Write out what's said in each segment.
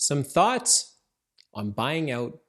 Some thoughts on buying out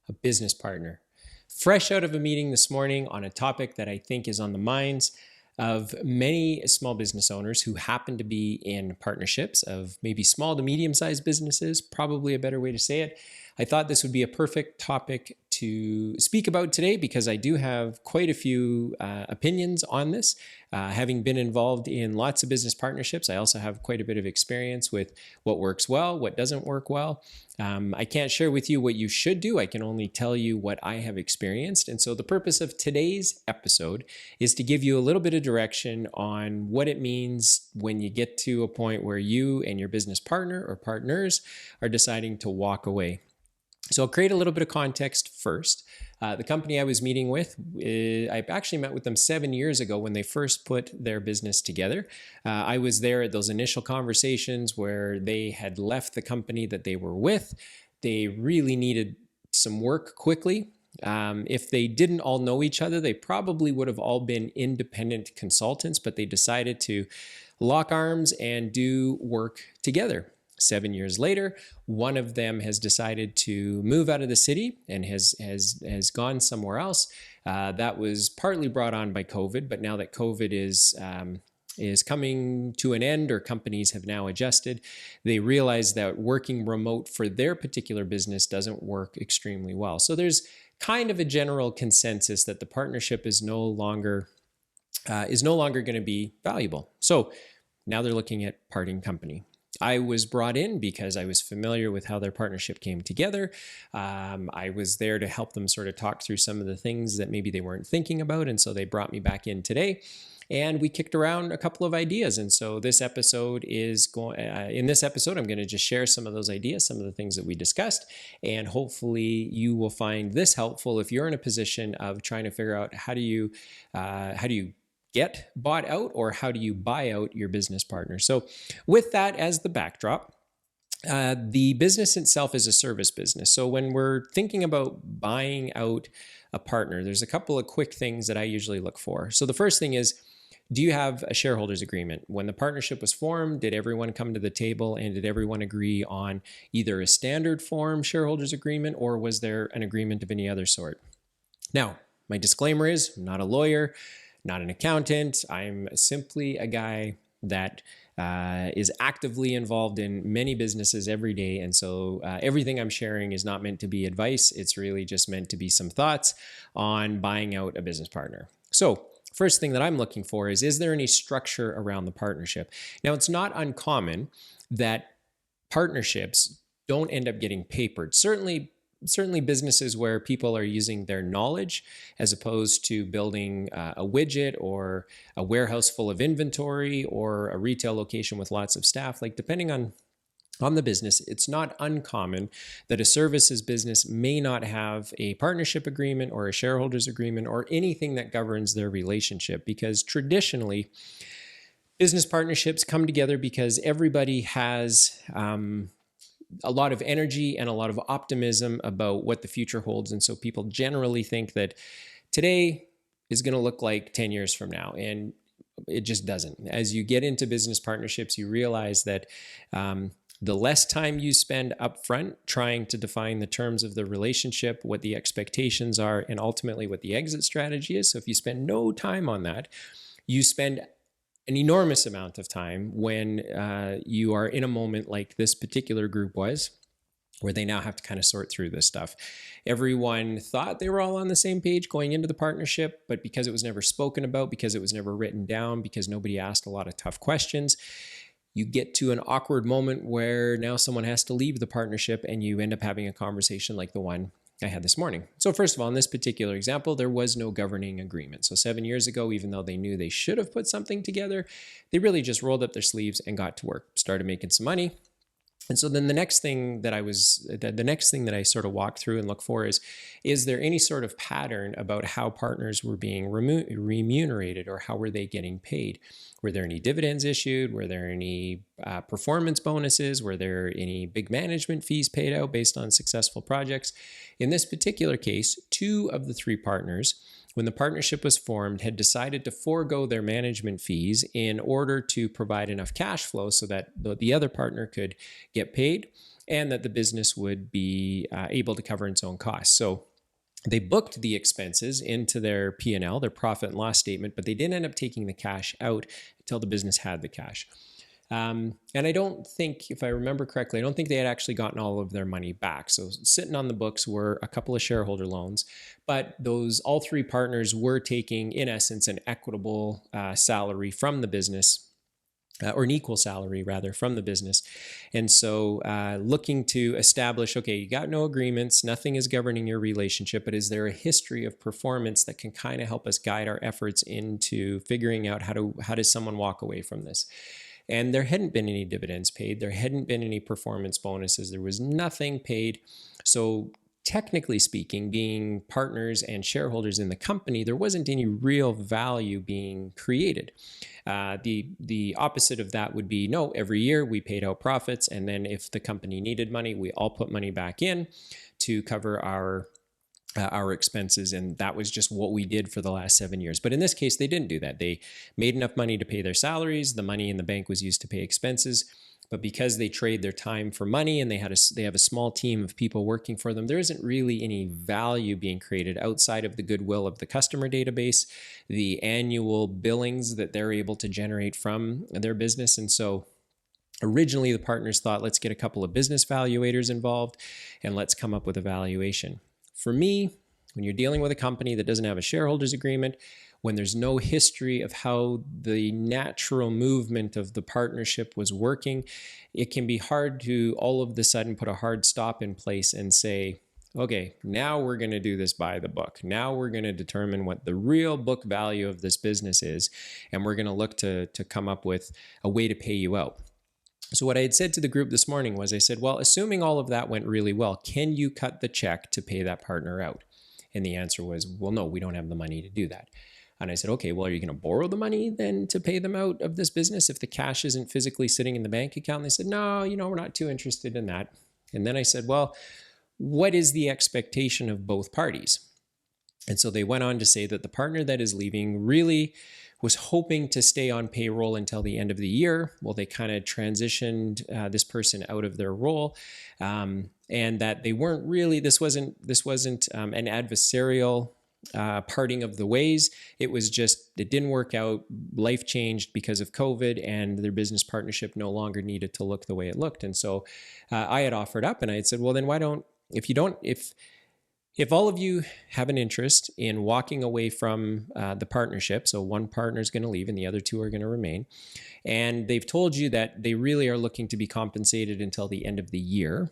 a business partner. Fresh out of a meeting this morning on a topic that I think is on the minds of many small business owners who happen to be in partnerships of maybe small to medium-sized businesses, probably a better way to say it. I thought this would be a perfect topic to speak about today because I do have quite a few opinions on this. Having been involved in lots of business partnerships, I also have quite a bit of experience with what works well, what doesn't work well. I can't share with you what you should do. I can only tell you what I have experienced. And so the purpose of today's episode is to give you a little bit of direction on what it means when you get to a point where you and your business partner or partners are deciding to walk away. So I'll create a little bit of context first. The company I was meeting with, I actually met with them 7 years ago when they first put their business together. I was there at those initial conversations where they had left the company that they were with. They really needed some work quickly. If they didn't all know each other, they probably would have all been independent consultants, but they decided to lock arms and do work together. 7 years later, one of them has decided to move out of the city and has gone somewhere else. That was partly brought on by COVID, but now that COVID is coming to an end, or companies have now adjusted, they realize that working remote for their particular business doesn't work extremely well. So there's kind of a general consensus that the partnership is no longer going to be valuable. So now they're looking at parting company. I was brought in because I was familiar with how their partnership came together. I was there to help them sort of talk through some of the things that maybe they weren't thinking about. And so they brought me back in today and we kicked around a couple of ideas. And so this episode is in this episode, I'm going to just share some of those ideas, some of the things that we discussed. And hopefully you will find this helpful if you're in a position of trying to figure out how do you get bought out, or how do you buy out your business partner? So with that as the backdrop, the business itself is a service business. So when we're thinking about buying out a partner, there's a couple of quick things that I usually look for. So the first thing is, do you have a shareholders agreement? When the partnership was formed, did everyone come to the table and did everyone agree on either a standard form shareholders agreement, or was there an agreement of any other sort? Now, my disclaimer is, I'm not a lawyer, not an accountant. I'm simply a guy that is actively involved in many businesses every day. And so everything I'm sharing is not meant to be advice. It's really just meant to be some thoughts on buying out a business partner. So first thing that I'm looking for is there any structure around the partnership? Now, it's not uncommon that partnerships don't end up getting papered. Certainly businesses where people are using their knowledge as opposed to building a widget or a warehouse full of inventory or a retail location with lots of staff. Like, depending on the business, it's not uncommon that a services business may not have a partnership agreement or a shareholders agreement or anything that governs their relationship, because traditionally business partnerships come together because everybody has a lot of energy and a lot of optimism about what the future holds. And so people generally think that today is going to look like 10 years from now. And it just doesn't. As you get into business partnerships, you realize that the less time you spend upfront trying to define the terms of the relationship, what the expectations are, and ultimately what the exit strategy is. So if you spend no time on that, you spend an enormous amount of time when you are in a moment like this particular group was, where they now have to kind of sort through this stuff. Everyone thought they were all on the same page going into the partnership, but because it was never spoken about, because it was never written down, because nobody asked a lot of tough questions, you get to an awkward moment where now someone has to leave the partnership and you end up having a conversation like the one I had this morning. So first of all, in this particular example, there was no governing agreement. So 7 years ago, even though they knew they should have put something together, they really just rolled up their sleeves and got to work, started making some money. And so then the next thing that I sort of walk through and look for is there any sort of pattern about how partners were being remunerated, or how were they getting paid? Were there any dividends issued? Were there any performance bonuses? Were there any big management fees paid out based on successful projects? In this particular case, 2 of the 3 partners, when the partnership was formed, had decided to forego their management fees in order to provide enough cash flow so that the other partner could get paid. and that the business would be able to cover its own costs. So they booked the expenses into their P&L, their profit and loss statement, but they didn't end up taking the cash out until the business had the cash. And I don't think, if I remember correctly, I don't think they had actually gotten all of their money back. So sitting on the books were a couple of shareholder loans, but all three partners were taking, in essence, an equitable salary from the business, or an equal salary rather, from the business. And so looking to establish, okay, you got no agreements, nothing is governing your relationship, but is there a history of performance that can kind of help us guide our efforts into figuring out how does someone walk away from this? And there hadn't been any dividends paid. There hadn't been any performance bonuses. There was nothing paid. So technically speaking, being partners and shareholders in the company, there wasn't any real value being created. The opposite of that would be, no, every year we paid out profits, and then if the company needed money, we all put money back in to cover our expenses, and that was just what we did for the last 7 years. But in this case, they didn't do that. They made enough money to pay their salaries. The money in the bank was used to pay expenses. But because they trade their time for money and they have a small team of people working for them, there isn't really any value being created outside of the goodwill of the customer database, the annual billings that they're able to generate from their business. And so originally the partners thought, let's get a couple of business valuators involved and let's come up with a valuation. For me, when you're dealing with a company that doesn't have a shareholders agreement, when there's no history of how the natural movement of the partnership was working, it can be hard to all of a sudden put a hard stop in place and say, okay, now we're going to do this by the book. Now we're going to determine what the real book value of this business is, and we're going to look to come up with a way to pay you out. So what I had said to the group this morning was, I said, well, assuming all of that went really well, can you cut the check to pay that partner out? And the answer was, well, no, we don't have the money to do that. And I said, okay, well, are you going to borrow the money then to pay them out of this business if the cash isn't physically sitting in the bank account? And they said, no, we're not too interested in that. And then I said, well, what is the expectation of both parties? And so they went on to say that the partner that is leaving really was hoping to stay on payroll until the end of the year. Well, they kind of transitioned this person out of their role, and that they weren't really, this wasn't an adversarial parting of the ways. It was just, it didn't work out. Life changed because of COVID, and their business partnership no longer needed to look the way it looked. And so I had offered up, and I had said, well, then why don't, if all of you have an interest in walking away from the partnership, so one partner is going to leave and the other two are going to remain, and they've told you that they really are looking to be compensated until the end of the year.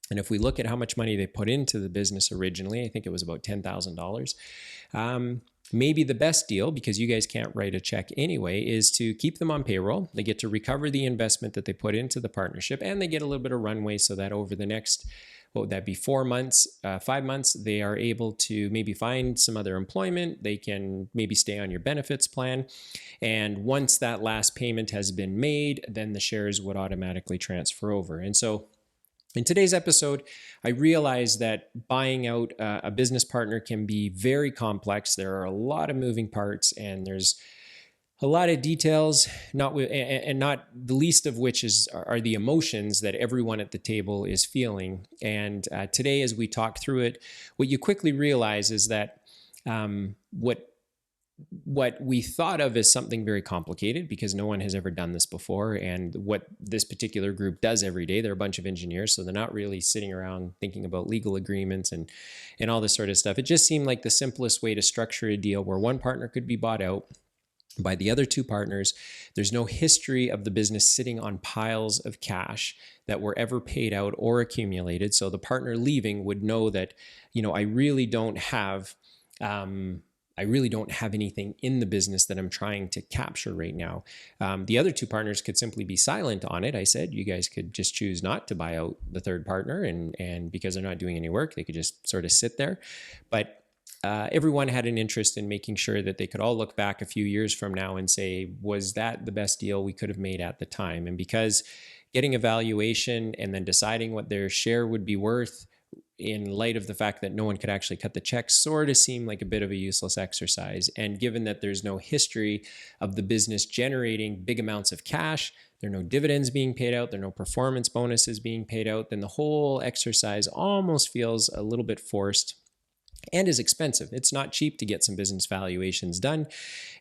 And if we look at how much money they put into the business originally, I think it was about $10,000. Maybe the best deal, because you guys can't write a check anyway, is to keep them on payroll. They get to recover the investment that they put into the partnership, and they get a little bit of runway so that over the next, what would that be, 4 months, 5 months, they are able to maybe find some other employment. They can maybe stay on your benefits plan. And once that last payment has been made, then the shares would automatically transfer over. And so in today's episode, I realized that buying out a business partner can be very complex. There are a lot of moving parts, and there's a lot of details, not the least of which are the emotions that everyone at the table is feeling. And today, as we talk through it, what you quickly realize is that what we thought of as something very complicated, because no one has ever done this before, and what this particular group does every day, they're a bunch of engineers, so they're not really sitting around thinking about legal agreements and all this sort of stuff. It just seemed like the simplest way to structure a deal where one partner could be bought out by the other two partners. There's no history of the business sitting on piles of cash that were ever paid out or accumulated. So the partner leaving would know that, I really don't have anything in the business that I'm trying to capture right now. The other two partners could simply be silent on it. I said, you guys could just choose not to buy out the third partner, and because they're not doing any work, they could just sort of sit there. But everyone had an interest in making sure that they could all look back a few years from now and say, was that the best deal we could have made at the time? And because getting a valuation and then deciding what their share would be worth in light of the fact that no one could actually cut the check, sort of seemed like a bit of a useless exercise. And given that there's no history of the business generating big amounts of cash, there are no dividends being paid out, there are no performance bonuses being paid out, then the whole exercise almost feels a little bit forced and is expensive. It's not cheap to get some business valuations done.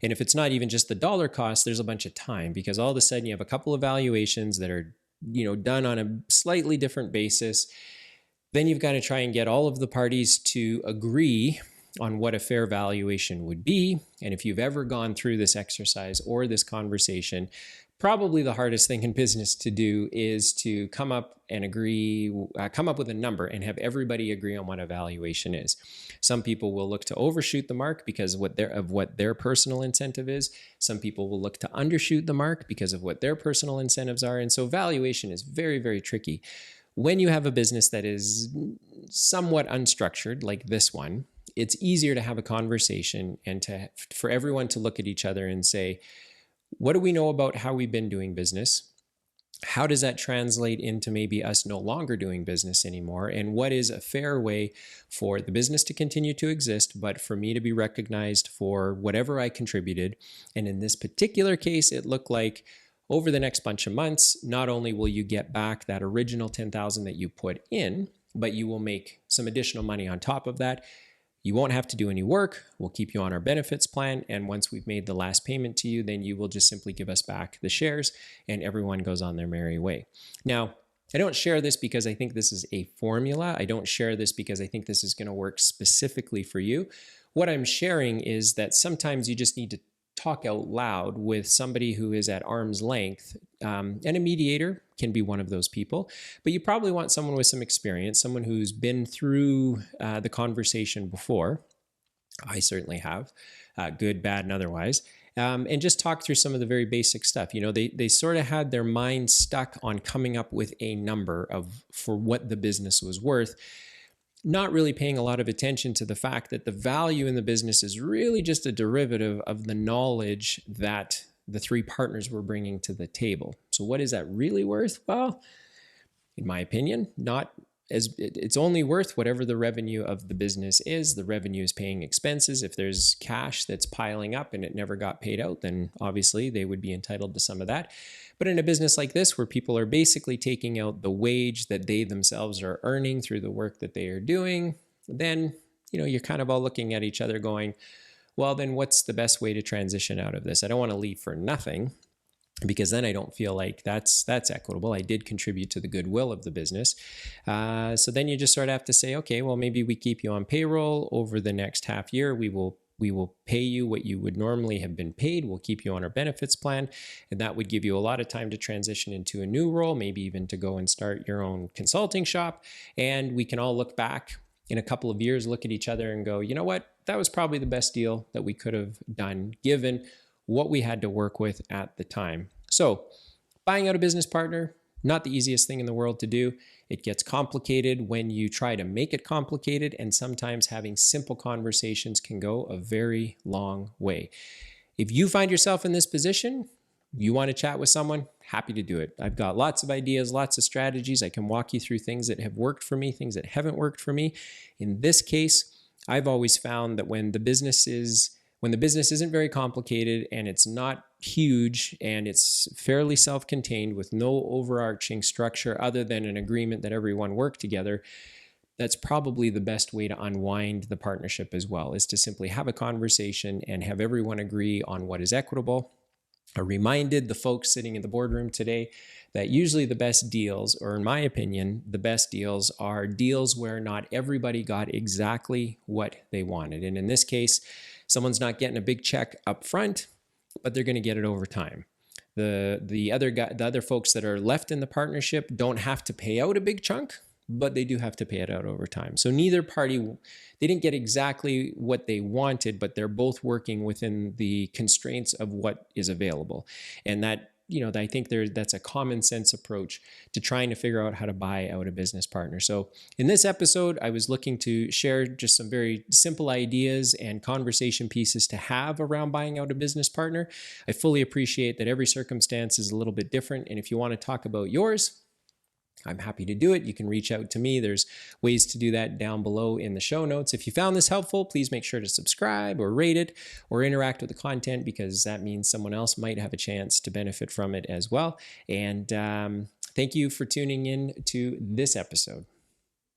And if it's not even just the dollar cost, there's a bunch of time, because all of a sudden you have a couple of valuations that are, done on a slightly different basis. Then you've got to try and get all of the parties to agree on what a fair valuation would be. And if you've ever gone through this exercise or this conversation, probably the hardest thing in business to do is to come up with a number and have everybody agree on what a valuation is. Some people will look to overshoot the mark because of what their personal incentive is. Some people will look to undershoot the mark because of what their personal incentives are. And so valuation is very, very tricky. When you have a business that is somewhat unstructured, like this one, it's easier to have a conversation and for everyone to look at each other and say, what do we know about how we've been doing business? How does that translate into maybe us no longer doing business anymore? And what is a fair way for the business to continue to exist, but for me to be recognized for whatever I contributed? And in this particular case, it looked like over the next bunch of months, not only will you get back that original $10,000 that you put in, but you will make some additional money on top of that. You won't have to do any work. We'll keep you on our benefits plan. And once we've made the last payment to you, then you will just simply give us back the shares and everyone goes on their merry way. Now, I don't share this because I think this is a formula. I don't share this because I think this is going to work specifically for you. What I'm sharing is that sometimes you just need to talk out loud with somebody who is at arm's length. And a mediator can be one of those people, but you probably want someone with some experience, someone who's been through the conversation before. I certainly have, good, bad, and otherwise. And just talk through some of the very basic stuff. They sort of had their mind stuck on coming up with a number for what the business was worth, not really paying a lot of attention to the fact that the value in the business is really just a derivative of the knowledge that the three partners were bringing to the table. So what is that really worth? Well, in my opinion, it's only worth whatever the revenue of the business is. The revenue is paying expenses. If there's cash that's piling up and it never got paid out, then obviously they would be entitled to some of that. But in a business like this, where people are basically taking out the wage that they themselves are earning through the work that they are doing, then you're kind of all looking at each other going, well, then what's the best way to transition out of this? I don't want to leave for nothing, because then I don't feel like that's equitable. I did contribute to the goodwill of the business. So then you just sort of have to say, okay, well, maybe we keep you on payroll over the next half year. We will pay you what you would normally have been paid. We'll keep you on our benefits plan. And that would give you a lot of time to transition into a new role, maybe even to go and start your own consulting shop. And we can all look back in a couple of years, look at each other and go, you know what? That was probably the best deal that we could have done given what we had to work with at the time. So buying out a business partner, not the easiest thing in the world to do. It gets complicated when you try to make it complicated, and sometimes having simple conversations can go a very long way. If you find yourself in this position, you want to chat with someone, happy to do it. I've got lots of ideas, lots of strategies. I can walk you through things that have worked for me, things that haven't worked for me. In this case, I've always found that when the business isn't very complicated and it's not huge and it's fairly self-contained with no overarching structure other than an agreement that everyone worked together, that's probably the best way to unwind the partnership as well, is to simply have a conversation and have everyone agree on what is equitable. I reminded the folks sitting in the boardroom today that usually the best deals, or in my opinion, the best deals are deals where not everybody got exactly what they wanted. And in this case, someone's not getting a big check up front, but they're going to get it over time. The other folks that are left in the partnership don't have to pay out a big chunk, but they do have to pay it out over time. So neither party, they didn't get exactly what they wanted, but they're both working within the constraints of what is available. And that, I think that's a common sense approach to trying to figure out how to buy out a business partner. So in this episode, I was looking to share just some very simple ideas and conversation pieces to have around buying out a business partner. I fully appreciate that every circumstance is a little bit different. And if you want to talk about yours, I'm happy to do it. You can reach out to me. There's ways to do that down below in the show notes. If you found this helpful, please make sure to subscribe or rate it or interact with the content, because that means someone else might have a chance to benefit from it as well. And thank you for tuning in to this episode.